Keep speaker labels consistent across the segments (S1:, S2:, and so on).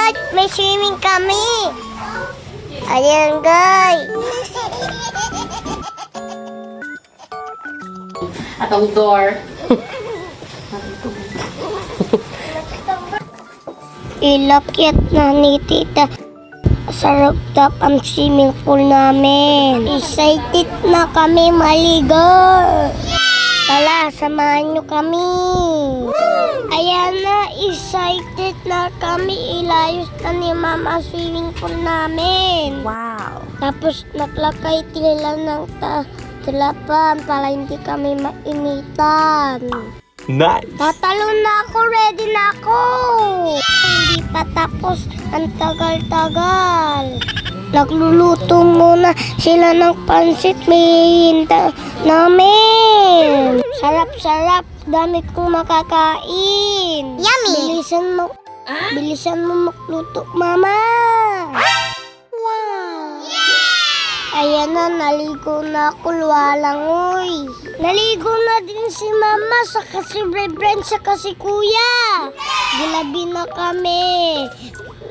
S1: guys, may swimming kami. Ayan guys.
S2: At outdoor.
S1: Ilakyat na ni tita sa rooftop ang swimming pool namin. Excited na kami maligo. Tala, samahan nyo kami. Ayan na, excited na kami. Ilayos na ni mama swimming pool namin.
S2: Wow.
S1: Tapos naglakay nila ng talapan para hindi kami mainitan.
S3: Nice!
S1: Tatalon na ako, ready na ako. Hindi pa tapos, ang tagal-tagal. Nagluluto muna sila ng pansit, may hinta namin. Sarap-sarap, dami kong makakain. Yummy! Bilisan mo magluto, mama. Ayan na, naligo na ako, luwalangoy. Naligo na din si mama, saka si Bren, saka si kuya. Gilabi na kami.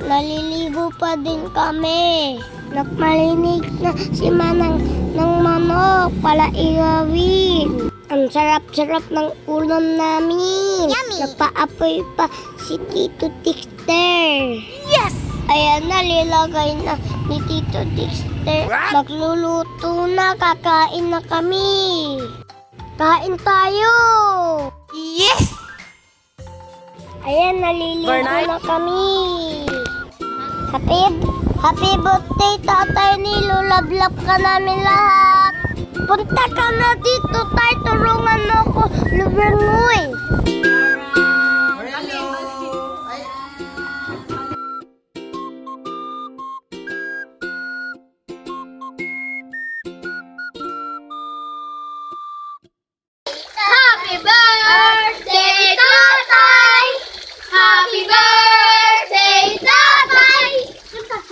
S1: Naliligo pa din kami. Nagmalinig na si manang ng manok pala iwawin. Ang sarap-sarap ng ulam namin. Yummy! Nagpaapoy pa si Tito Dexter. Yes! Ayan na, lilagay na ni Tito Dexter. Magluluto na, kakain na kami. Kain tayo!
S2: Yes!
S1: Ayan, naliligo na kami. Happy birthday, Tatay Nilo. Love ka namin lahat. Punta ka na dito, tayo. Turungan mo ako. Lubangoy.
S4: Happy birthday, Tatay! Happy birthday, Tatay!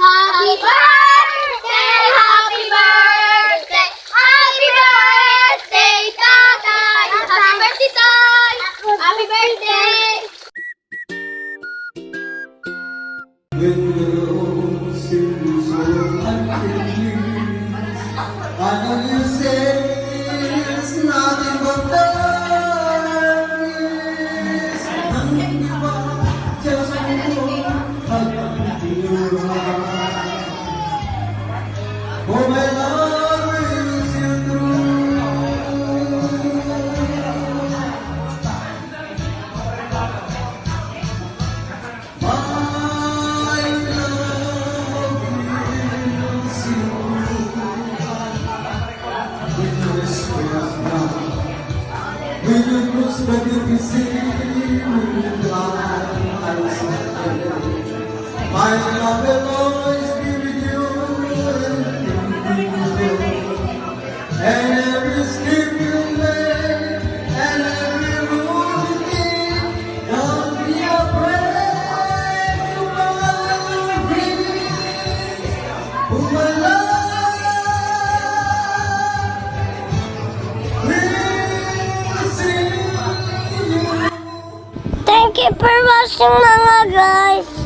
S4: Happy birthday! Happy birthday! Happy birthday, Tatay! Happy birthday, Tay! Happy birthday!
S5: My love will always be with you, and every step you make, and every move you make, don't be afraid to follow your dreams. Oh my love, we'll see you.
S1: Thank you for watching mga guys.